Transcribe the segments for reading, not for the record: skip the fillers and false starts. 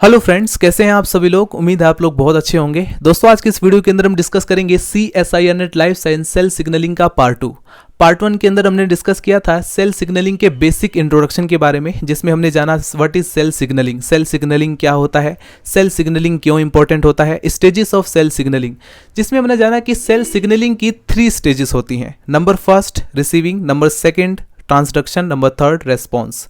Hello friends, कैसे हैं आप सभी लोग। उम्मीद है आप लोग बहुत अच्छे होंगे। दोस्तों, आज के इस वीडियो के अंदर हम डिस्कस करेंगे CSIR-NET life science cell signalling का पार्ट 2। पार्ट 1 के अंदर हमने डिस्कस किया था सेल सिग्नलिंग के बेसिक इंट्रोडक्शन के बारे में, जिसमें हमने जाना व्हाट इज सेल सिग्नलिंग क्या होता है, सेल सिग्नलिंग क्यों इंपॉर्टेंट होता है, स्टेजेस ऑफ सेल सिग्नलिंग, जिसमें हमने जाना कि सेल सिग्नलिंग की 3 स्टेजेस होती हैं। Number first receiving, number second transduction, number third response.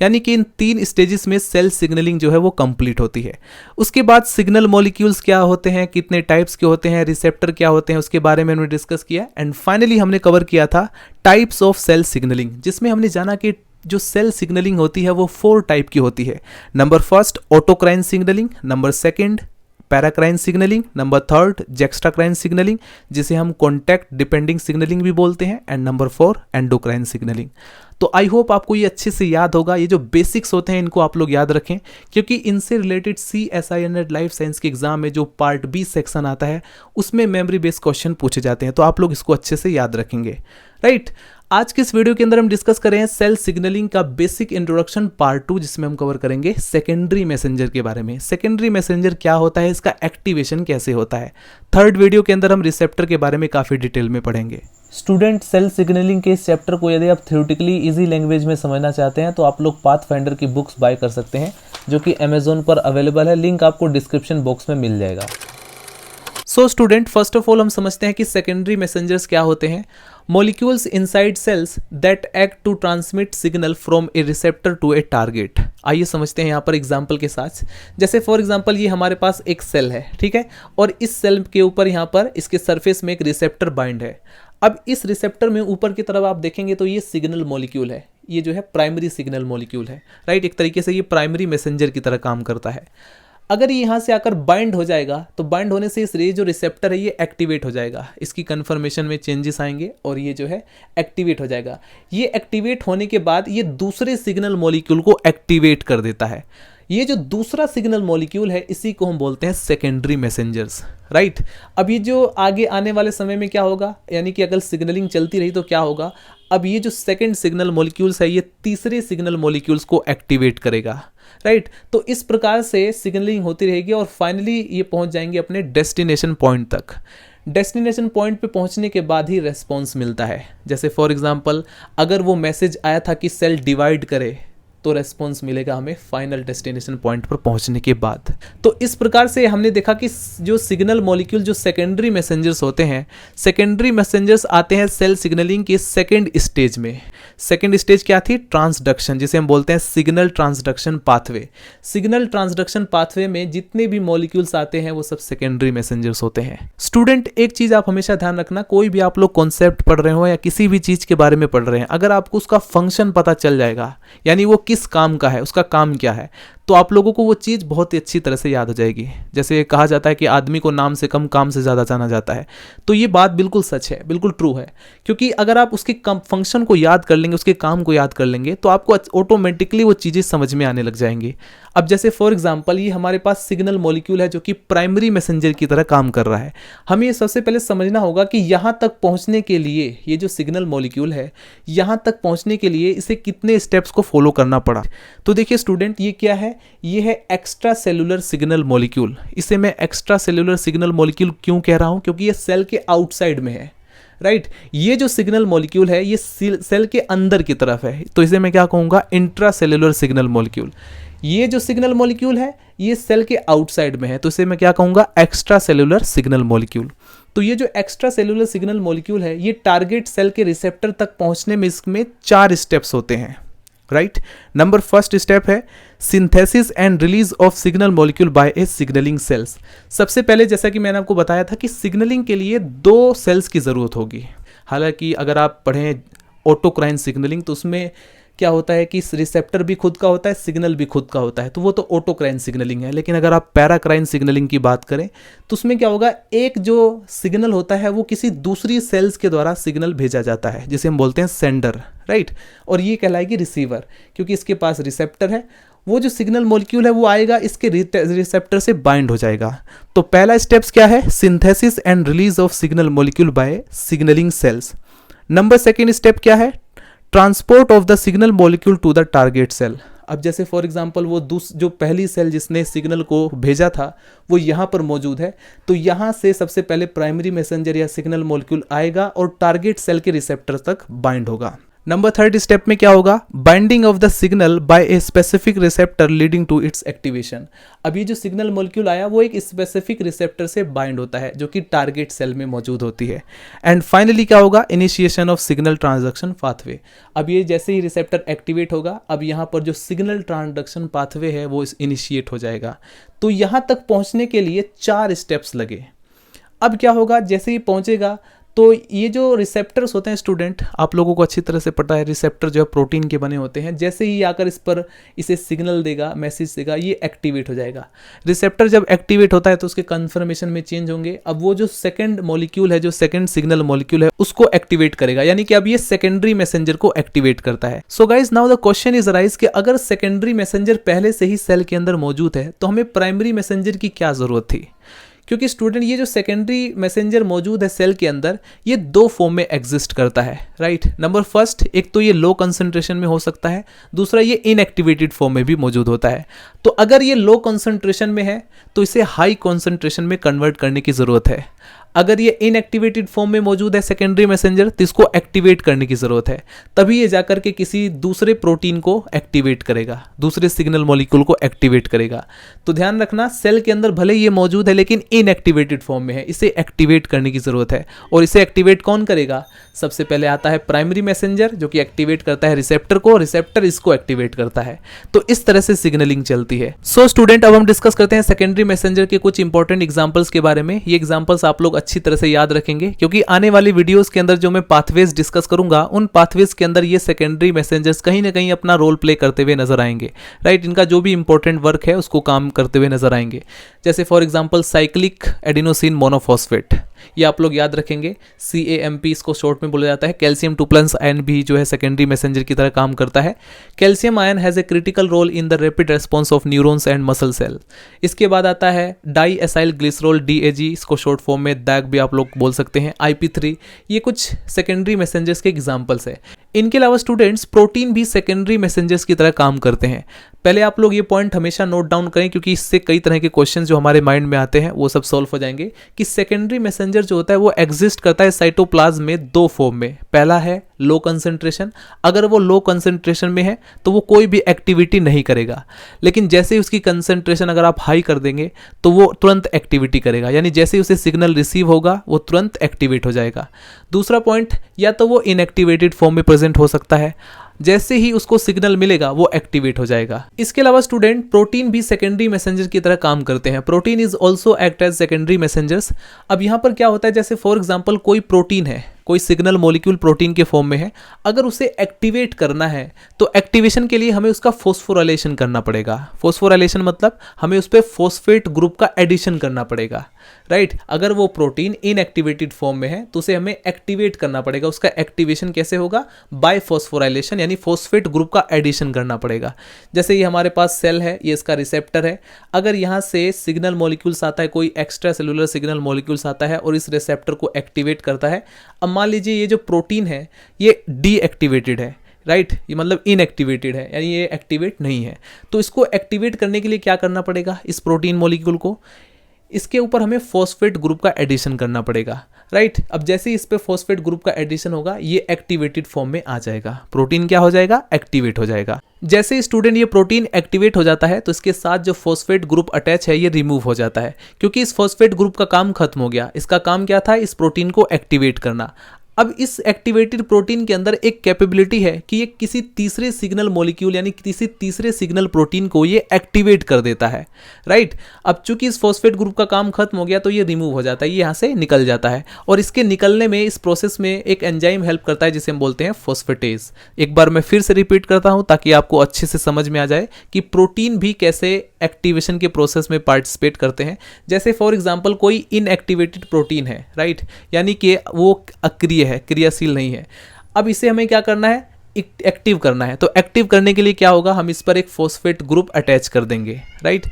यानी कि इन 3 स्टेजेस में सेल सिग्नलिंग जो है वो कंप्लीट होती है। उसके बाद सिग्नल मॉलिक्यूल्स क्या होते हैं, कितने टाइप्स के होते हैं, रिसेप्टर क्या होते हैं, उसके बारे में हमने डिस्कस किया। एंड फाइनली हमने कवर किया था टाइप्स ऑफ सेल सिग्नलिंग, जिसमें हमने जाना कि जो सेल सिग्नलिंग होती है वो 4 टाइप की होती है। Number first autocrine signalling, number second paracrine signalling, number third juxtacrine signalling, जिसे हम कॉन्टैक्ट डिपेंडिंग सिग्नलिंग भी बोलते हैं, एंड नंबर 4 एंडोक्राइन सिग्नलिंग। तो आई होप आपको ये अच्छे से याद होगा। ये जो बेसिक्स होते हैं इनको आप लोग याद रखें, क्योंकि इनसे रिलेटेड CSIR-NET लाइफ साइंस के एग्जाम में जो पार्ट बी सेक्शन आता है उसमें मेमोरी बेस्ड क्वेश्चन पूछे जाते हैं, तो आप लोग इसको अच्छे से याद रखेंगे। राइट, आज के इस वीडियो के अंदर हम डिस्कस कर रहे हैं सेल सिग्नलिंग का बेसिक इंट्रोडक्शन पार्ट 2, जिसमें हम कवर करेंगे सेकेंडरी मैसेंजर के बारे में। सेकेंडरी मैसेंजर क्या होता है, इसका एक्टिवेशन कैसे होता है। थर्ड वीडियो के अंदर हम रिसेप्टर के बारे में काफ़ी डिटेल में पढ़ेंगे। स्टूडेंट, सेल सिग्नलिंग के इस चैप्टर को यदि आप थ्योरेटिकली इजी लैंग्वेज में समझना चाहते हैं तो आप लोग पाथफाइंडर की बुक्स बाय कर सकते हैं, जो कि अमेजोन पर अवेलेबल है। लिंक आपको डिस्क्रिप्शन बॉक्स में मिल जाएगा। So student, first of all हम समझते हैं कि सेकेंडरी मैसेंजर्स क्या होते हैं। Molecules inside cells that act to transmit signal from a receptor to a target. आइए समझते हैं यहाँ पर एग्जांपल के साथ। जैसे फॉर एग्जांपल ये हमारे पास एक सेल है, ठीक है, और इस सेल के ऊपर यहाँ पर इसके सरफेस में एक रिसेप्टर बाइंड है। अब इस रिसेप्टर में ऊपर की तरफ आप देखेंगे तो ये सिग्नल मॉलिक्यूल है, ये जो है प्राइमरी सिग्नल मॉलिक्यूल है। राइट, एक तरीके से ये प्राइमरी मैसेंजर की तरह काम करता है। अगर ये यहाँ से आकर बाइंड हो जाएगा तो बाइंड होने से ये जो रिसेप्टर है ये एक्टिवेट हो जाएगा, इसकी कन्फर्मेशन में चेंजेस आएंगे और ये जो है एक्टिवेट हो जाएगा। ये एक्टिवेट होने के बाद ये दूसरे सिग्नल मॉलिक्यूल को एक्टिवेट कर देता है। ये जो दूसरा सिग्नल मॉलिक्यूल है इसी को हम बोलते हैं सेकेंडरी मैसेंजर्स। राइट, अब ये जो आगे आने वाले समय में क्या होगा, यानी कि अगर सिग्नलिंग चलती रही तो क्या होगा, अब ये जो सेकेंड सिग्नल मॉलिक्यूल्स है ये तीसरे सिग्नल मॉलिक्यूल्स को एक्टिवेट करेगा। राइट, तो इस प्रकार से सिग्नलिंग होती रहेगी और फाइनली ये पहुंच जाएंगे अपने डेस्टिनेशन पॉइंट तक। डेस्टिनेशन पॉइंट पे पहुंचने के बाद ही रेस्पॉन्स मिलता है। जैसे फॉर एग्जांपल अगर वो मैसेज आया था कि सेल डिवाइड करे तो रेस्पॉन्स मिलेगा हमें फाइनल डेस्टिनेशन पॉइंट पर पहुंचने के बाद। तो इस प्रकार से हमने देखा कि जो सिग्नल मॉलिक्यूल जो सेकेंडरी मैसेंजर्स होते हैं, सेकेंडरी मैसेंजर्स आते हैं सेल सिग्नलिंग के सेकेंड स्टेज में। सेकेंड स्टेज क्या थी, ट्रांसडक्शन, जिसे हम बोलते हैं signal transduction pathway. Signal transduction pathway में जितने भी मॉलिक्यूल्स आते हैं वो सब सेकेंडरी मैसेंजर्स होते हैं। स्टूडेंट, एक चीज आप हमेशा ध्यान रखना, कोई भी आप लोग कॉन्सेप्ट पढ़ रहे हो या किसी भी चीज के बारे में पढ़ रहे हैं, अगर आपको उसका फंक्शन पता चल जाएगा, यानी वो किस काम का है, उसका काम क्या है, तो आप लोगों को वो चीज़ बहुत ही अच्छी तरह से याद हो जाएगी। जैसे कहा जाता है कि आदमी को नाम से कम काम से ज़्यादा जाना जाता है, तो ये बात बिल्कुल सच है, बिल्कुल ट्रू है। क्योंकि अगर आप उसके फंक्शन को याद कर लेंगे, उसके काम को याद कर लेंगे, तो आपको ऑटोमेटिकली वो चीज़ें समझ में आने लग जाएंगी। अब जैसे फॉर एग्जांपल ये हमारे पास सिग्नल मॉलिक्यूल है जो कि प्राइमरी मैसेंजर की तरह काम कर रहा है। हमें ये सबसे पहले समझना होगा कि यहाँ तक पहुँचने के लिए ये जो सिग्नल मॉलिक्यूल है, यहाँ तक पहुँचने के लिए इसे कितने स्टेप्स को फॉलो करना पड़ा। तो देखिए स्टूडेंट, ये क्या है, ये है एक्स्ट्रा सेलुलर सिग्नल मॉलिक्यूल। इसे मैं एक्स्ट्रा सेलुलर सिग्नल मॉलिक्यूल क्यों कह रहा हूँ, क्योंकि ये सेल के आउटसाइड में है। राइट, ये जो सिग्नल मॉलिक्यूल है ये सेल के अंदर की तरफ है, तो इसे मैं क्या कहूँगा, इंट्रा सेलुलर सिग्नल मॉलिक्यूल। ये जो सिग्नल मॉलिक्यूल है ये सेल के आउटसाइड में है, तो इसे मैं क्या कहूँगा, एक्स्ट्रा सेलुलर सिग्नल मॉलिक्यूल। तो ये जो एक्स्ट्रा सेलुलर सिग्नल मॉलिक्यूल है ये टारगेट सेल के रिसेप्टर तक पहुँचने में इसमें 4 स्टेप्स होते हैं। राइट, नंबर फर्स्ट स्टेप है synthesis and release of signal molecule by a signalling cells. सबसे पहले जैसा कि मैंने आपको बताया था कि सिग्नलिंग के लिए 2 सेल्स की ज़रूरत होगी। हालांकि अगर आप पढ़ें ऑटोक्राइन सिग्नलिंग तो उसमें क्या होता है कि रिसेप्टर भी खुद का होता है, सिग्नल भी खुद का होता है, तो वो तो ऑटोक्राइन सिग्नलिंग है। लेकिन अगर आप पैराक्राइन सिग्नलिंग की बात करें तो उसमें क्या होगा, एक जो सिग्नल होता है वो किसी दूसरी सेल्स के द्वारा सिग्नल भेजा जाता है, जिसे हम बोलते हैं सेंडर। राइट, और ये कहलाएगी रिसीवर, क्योंकि इसके पास रिसेप्टर है। वो जो सिग्नल मॉलिक्यूल है वो आएगा इसके रिसेप्टर से बाइंड हो जाएगा। तो पहला स्टेप्स क्या है, synthesis and release of signal molecule by signalling cells. Number second step क्या है, transport of the signal molecule to the target cell. अब जैसे फॉर एग्जांपल वो जो पहली सेल जिसने सिग्नल को भेजा था वो यहाँ पर मौजूद है, तो यहाँ से सबसे पहले प्राइमरी मैसेंजर या सिग्नल मॉलिक्यूल आएगा और टारगेट सेल के रिसेप्टर तक बाइंड होगा। नंबर 3 स्टेप में क्या होगा, binding of the signal by a specific receptor leading to its activation. अब ये जो सिग्नल मॉलिक्यूल आया वो एक स्पेसिफिक रिसेप्टर से बाइंड होता है जो कि टारगेट सेल में मौजूद होती है। एंड फाइनली क्या होगा, initiation of signal transduction pathway. अब ये जैसे ही रिसेप्टर एक्टिवेट होगा, अब यहाँ पर जो सिग्नल ट्रांसडक्शन पाथवे है वो इनिशिएट हो जाएगा। तो यहाँ तक पहुँचने के लिए 4 स्टेप्स लगे। अब क्या होगा, जैसे ही पहुँचेगा तो ये जो रिसेप्टर्स होते हैं स्टूडेंट, आप लोगों को अच्छी तरह से पता है, रिसेप्टर जो है प्रोटीन के बने होते हैं। जैसे ही आकर इस पर इसे सिग्नल देगा, मैसेज देगा, ये एक्टिवेट हो जाएगा। रिसेप्टर जब एक्टिवेट होता है तो उसके कन्फर्मेशन में चेंज होंगे। अब वो जो सेकंड मॉलिक्यूल है, जो सेकंड सिग्नल मॉलिक्यूल है, उसको एक्टिवेट करेगा, यानी कि अब ये सेकेंडरी मैसेंजर को एक्टिवेट करता है। So guys now the question is arise कि अगर सेकेंडरी मैसेंजर पहले से ही सेल के अंदर मौजूद है तो हमें प्राइमरी मैसेंजर की क्या जरूरत थी? क्योंकि स्टूडेंट ये जो सेकेंडरी मैसेंजर मौजूद है सेल के अंदर, ये 2 फॉर्म में एग्जिस्ट करता है, राइट। नंबर फर्स्ट, एक तो ये लो कंसंट्रेशन में हो सकता है, दूसरा ये इनएक्टिवेटेड फॉर्म में भी मौजूद होता है। तो अगर ये लो कंसंट्रेशन में है तो इसे हाई कंसंट्रेशन में कन्वर्ट करने की जरूरत है। अगर ये इनएक्टिवेटेड फॉर्म में मौजूद है सेकेंडरी मैसेंजर तो इसको एक्टिवेट करने की जरूरत है, तभी ये जाकर के किसी दूसरे प्रोटीन को एक्टिवेट करेगा, दूसरे सिग्नल मॉलिक्यूल को एक्टिवेट करेगा। तो ध्यान रखना, सेल के अंदर भले ये मौजूद है लेकिन इनएक्टिवेटेड फॉर्म में है, इसे एक्टिवेट करने की जरूरत है। और इसे एक्टिवेट कौन करेगा? सबसे पहले आता है प्राइमरी मैसेंजर जो कि एक्टिवेट करता है रिसेप्टर को, रिसेप्टर इसको एक्टिवेट करता है। तो इस तरह से सिग्नलिंग चलती है। सो स्टूडेंट, अब हम डिस्कस करते हैं सेकेंडरी मैसेंजर के कुछ इंपॉर्टेंट एग्जांपल्स के बारे में। ये एग्जांपल्स आप लोग अच्छी तरह से याद रखेंगे क्योंकि आने वाली वीडियोस के अंदर जो मैं पाथवेज डिस्कस करूंगा, उन पाथवेज के अंदर ये सेकेंडरी मैसेंजर्स कहीं ना कहीं अपना रोल प्ले करते हुए नजर आएंगे, राइट। इनका जो भी इंपॉर्टेंट वर्क है उसको काम करते हुए नजर आएंगे। जैसे for example cyclic adenosine monophosphate, ये आप लोग याद रखेंगे, CAMP इसको शॉर्ट में बोला जाता है। कैल्शियम 2+ आयन भी जो है सेकेंडरी मैसेंजर की तरह काम करता है। Calcium ion has a critical role in the rapid response of neurons and muscle cell. इसके बाद आता है डाई एसाइल ग्लिसरॉल DAG, इसको शॉर्ट फॉर्म में DAG भी आप लोग बोल सकते हैं, IP3। ये कुछ सेकेंडरी मैसेंजर्स के एग्जाम्पल्स है। इनके अलावा स्टूडेंट्स प्रोटीन भी सेकेंडरी मैसेंजर्स की तरह काम करते हैं। पहले आप लोग ये पॉइंट हमेशा नोट डाउन करें क्योंकि इससे कई तरह के क्वेश्चन जो हमारे माइंड में आते हैं वो सब सॉल्व हो जाएंगे। कि सेकेंडरी मैसेंजर जो होता है वो एग्जिस्ट करता है साइटोप्लाज्म में 2 फॉर्म में। पहला है लो कंसंट्रेशन, अगर वो लो कंसंट्रेशन में है तो वो कोई भी एक्टिविटी नहीं करेगा, लेकिन जैसे ही उसकी कंसंट्रेशन अगर आप हाई कर देंगे तो वो तुरंत एक्टिविटी करेगा, यानी जैसे ही उसे सिग्नल रिसीव होगा वो तुरंत एक्टिवेट हो जाएगा। दूसरा पॉइंट, या तो वो इनएक्टिवेटेड फॉर्म में प्रेजेंट हो सकता है, जैसे ही उसको सिग्नल मिलेगा वो एक्टिवेट हो जाएगा। इसके अलावा स्टूडेंट प्रोटीन भी सेकेंडरी मैसेंजर की तरह काम करते हैं। Protein is also act as secondary messengers. अब यहाँ पर क्या होता है, जैसे फॉर एग्जांपल कोई प्रोटीन है, कोई सिग्नल मॉलिक्यूल प्रोटीन के फॉर्म में है, अगर उसे एक्टिवेट करना है तो एक्टिवेशन के लिए हमें उसका फॉस्फोराइलेशन करना पड़ेगा। फॉस्फोराइलेशन मतलब हमें उस पर फॉस्फेट ग्रुप का एडिशन करना पड़ेगा, राइट। अगर वो प्रोटीन इनएक्टिवेटेड फॉर्म में है तो उसे हमें एक्टिवेट करना पड़ेगा। उसका एक्टिवेशन कैसे होगा? बाय फॉस्फोराइलेशन, यानी फॉस्फेट ग्रुप का एडिशन करना पड़ेगा। जैसे ये हमारे पास सेल है, ये इसका रिसेप्टर है। अगर यहाँ से सिग्नल मॉलिक्यूल्स आता है, कोई एक्स्ट्रा सेलुलर सिग्नल मॉलिक्यूल्स आता है और इस रिसेप्टर को एक्टिवेट करता है। अब मान लीजिए ये जो प्रोटीन है ये डीएक्टिवेटेड है, राइट, ये मतलब इनएक्टिवेटेड है, यानी ये एक्टिवेट नहीं है। तो इसको एक्टिवेट करने के लिए क्या करना पड़ेगा? इस प्रोटीन मॉलिक्यूल को, इसके ऊपर हमें फॉस्फेट ग्रुप का एडिशन करना पड़ेगा, राइट। अब जैसे ही इस पे फॉस्फेट ग्रुप का एडिशन होगा ये एक्टिवेटेड फॉर्म में आ जाएगा, प्रोटीन क्या हो जाएगा? एक्टिवेट हो जाएगा। जैसे ही स्टूडेंट ये प्रोटीन एक्टिवेट हो जाता है तो इसके साथ जो फॉस्फेट ग्रुप अटैच है ये रिमूव हो जाता है, क्योंकि इस फॉस्फेट ग्रुप का काम खत्म हो गया। इसका काम क्या था? इस प्रोटीन को एक्टिवेट करना। अब इस एक्टिवेटेड प्रोटीन के अंदर एक कैपेबिलिटी है कि ये किसी तीसरे सिग्नल मॉलिक्यूल यानी किसी तीसरे सिग्नल प्रोटीन को ये एक्टिवेट कर देता है, राइट। अब चूंकि इस फॉस्फेट ग्रुप का काम खत्म हो गया तो ये रिमूव हो जाता है, ये यहाँ से निकल जाता है। और इसके निकलने में, इस प्रोसेस में एक एंजाइम हेल्प करता है जिसे हम बोलते हैं फॉस्फेटेज। एक बार मैं फिर से रिपीट करता हूँ ताकि आपको अच्छे से समझ में आ जाए कि प्रोटीन भी कैसे एक्टिवेशन के प्रोसेस में पार्टिसिपेट करते हैं। जैसे फॉर एग्जाम्पल कोई इनएक्टिवेटेड प्रोटीन है, राइट, यानी कि वो अक्रिय है, क्रियाशील नहीं है। अब इसे हमें क्या करना है? एक्टिव करना है। तो एक्टिव करने के लिए क्या होगा? हम इस पर एक फॉस्फेट ग्रुप अटैच कर देंगे, राइट।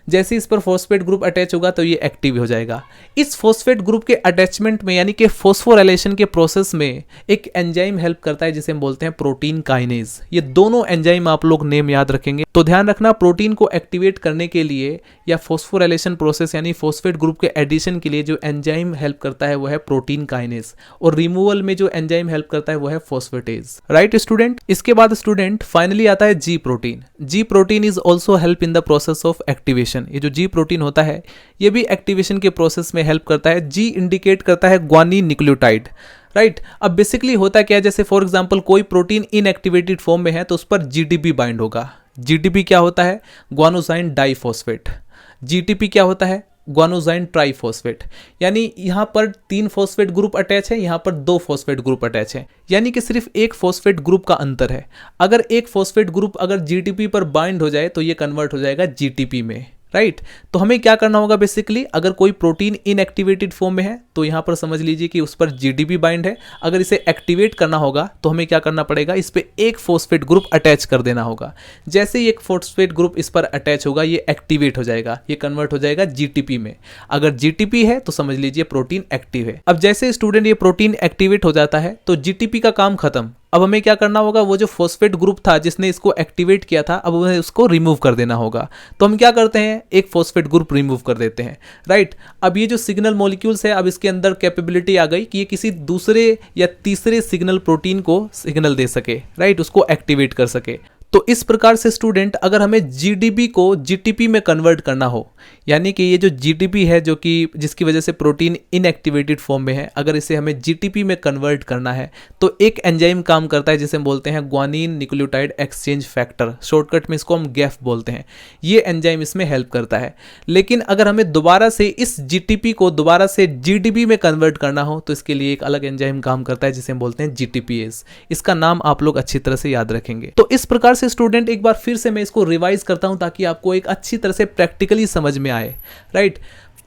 जैसे इस पर फॉस्फेट ग्रुप अटैच होगा तो ये एक्टिव हो जाएगा। इस फॉस्फेट ग्रुप के अटैचमेंट में यानी कि फॉस्फोराइलेशन के प्रोसेस में एक एंजाइम हेल्प करता है जिसे हम बोलते हैं प्रोटीन काइनेज। ये दोनों एंजाइम आप लोग नेम याद रखेंगे। तो ध्यान रखना, प्रोटीन को एक्टिवेट करने के लिए या फॉस्फोराइलेशन प्रोसेस यानी फॉस्फेट ग्रुप के एडिशन के लिए जो एंजाइम हेल्प करता है वो है प्रोटीन काइनेज, और रिमूवल में जो एंजाइम हेल्प करता है वो है फॉस्फेटेज। Right student. इसके बाद स्टूडेंट फाइनली आता है जी protein. Ji protein is also help in the process of activation. ये जो जी प्रोटीन होता है ये भी एक्टिवेशन के प्रोसेस में हेल्प करता है। जी इंडिकेट करता है ग्वानिन न्यूक्लियोटाइड। राइट। अब बेसिकली होता क्या है, जैसे फॉर एग्जांपल कोई प्रोटीन इनएक्टिवेटेड फॉर्म में है तो उस पर जीटीपी बाइंड होगा। जीटीपी क्या होता है? Guanosine diphosphate. जीटीपी क्या होता है? Guanosine triphosphate. यानी यहाँ पर 3 फॉस्फेट ग्रुप अटैच है, यहाँ पर 2 फॉस्फेट ग्रुप अटैच है, यानी कि सिर्फ एक फॉस्फेट ग्रुप का अंतर है। अगर एक फॉस्फेट ग्रुप अगर जीटीपी पर बाइंड हो जाए तो ये कन्वर्ट हो जाएगा जीटीपी में। राइट। तो हमें क्या करना होगा बेसिकली, अगर कोई प्रोटीन इनएक्टिवेटेड फॉर्म में है तो यहाँ पर समझ लीजिए कि उस पर जीटीपी बाइंड है। अगर इसे एक्टिवेट करना होगा तो हमें क्या करना पड़ेगा, इस पे एक फॉस्फेट ग्रुप अटैच कर देना होगा। जैसे ही एक फॉस्फेट ग्रुप इस पर अटैच होगा ये एक्टिवेट हो जाएगा, ये कन्वर्ट हो जाएगा जीटीपी में। अगर जीटीपी है तो समझ लीजिए प्रोटीन एक्टिव है। अब जैसे स्टूडेंट ये प्रोटीन एक्टिवेट हो जाता है तो जीटीपी का काम खत्म। अब हमें क्या करना होगा, वो जो फॉस्फेट ग्रुप था जिसने इसको एक्टिवेट किया था अब हमें उसको रिमूव कर देना होगा। तो हम क्या करते हैं, एक फॉस्फेट ग्रुप रिमूव कर देते हैं। राइट। अब ये जो सिग्नल मॉलिक्यूल्स है, अब इसके अंदर कैपेबिलिटी आ गई कि ये किसी दूसरे या तीसरे सिग्नल प्रोटीन को सिग्नल दे सके। राइट, उसको एक्टिवेट कर सके। तो इस प्रकार से स्टूडेंट अगर हमें जीडीपी को जीटीपी में कन्वर्ट करना हो, यानी कि ये जो जीटीपी है जो कि जिसकी वजह से प्रोटीन इनएक्टिवेटेड फॉर्म में है, अगर इसे हमें जीटीपी में कन्वर्ट करना है तो एक एंजाइम काम करता है जिसे हम बोलते हैं guanine nucleotide exchange factor. Shortcut में इसको हम गैफ बोलते हैं। ये एंजाइम इसमें हेल्प करता है। लेकिन अगर हमें दोबारा से इस जीटीपी को दोबारा से जीडीपी में कन्वर्ट करना हो तो इसके लिए एक अलग एंजाइम काम करता है जिसे हम बोलते हैं जीटीपीएस। इसका नाम आप लोग अच्छी तरह से याद रखेंगे। तो इस प्रकार से स्टूडेंट एक बार फिर से मैं इसको रिवाइज करता हूं ताकि आपको एक अच्छी तरह से प्रैक्टिकली समझ में आए। राइट।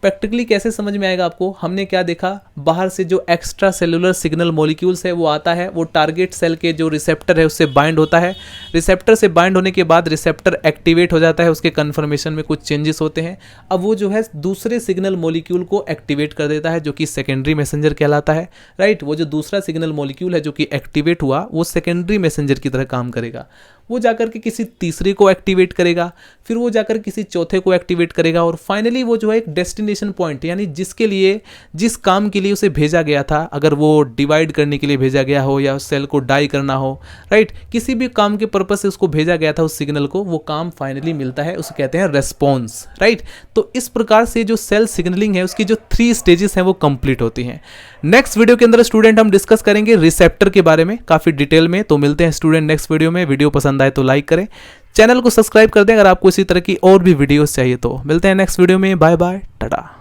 प्रैक्टिकली कैसे समझ में आएगा आपको, हमने क्या देखा, बाहर से जो एक्स्ट्रा सेलुलर सिग्नल मॉलिक्यूल्स है वो आता है, वो टारगेट सेल के जो रिसेप्टर है उससे बाइंड होता है। रिसेप्टर से बाइंड होने के बाद रिसेप्टर एक्टिवेट हो जाता है, उसके कन्फर्मेशन में कुछ चेंजेस होते हैं। अब वो जो है दूसरे सिग्नल मॉलिक्यूल को एक्टिवेट कर देता है जो कि सेकेंडरी मैसेंजर कहलाता है। राइट। वो जो दूसरा सिग्नल मॉलिक्यूल है जो कि एक्टिवेट हुआ वो सेकेंडरी मैसेंजर की तरह काम करेगा। वो जाकर के किसी तीसरे को एक्टिवेट करेगा, फिर वो जाकर किसी चौथे को एक्टिवेट करेगा, और फाइनली वो जो है एक डेस्टिनेशन पॉइंट यानी जिसके लिए जिस काम के लिए उसे भेजा गया था, अगर वो डिवाइड करने के लिए भेजा गया हो या सेल को डाई करना हो, राइट, किसी भी काम के पर्पज से उसको भेजा गया था उस सिग्नल को, वो काम फाइनली मिलता है, उसे कहते हैं रेस्पॉन्स। राइट। तो इस प्रकार से जो सेल सिग्नलिंग है उसकी जो 3 स्टेजेस हैं वो कंप्लीट होती हैं। नेक्स्ट वीडियो के अंदर स्टूडेंट हम डिस्कस करेंगे रिसेप्टर के बारे में काफी डिटेल में। तो मिलते हैं स्टूडेंट नेक्स्ट वीडियो में। वीडियो पसंद आए तो लाइक करें, चैनल को सब्सक्राइब कर दें अगर आपको इसी तरह की और भी वीडियोस चाहिए तो। मिलते हैं नेक्स्ट वीडियो में। Bye bye, Tata.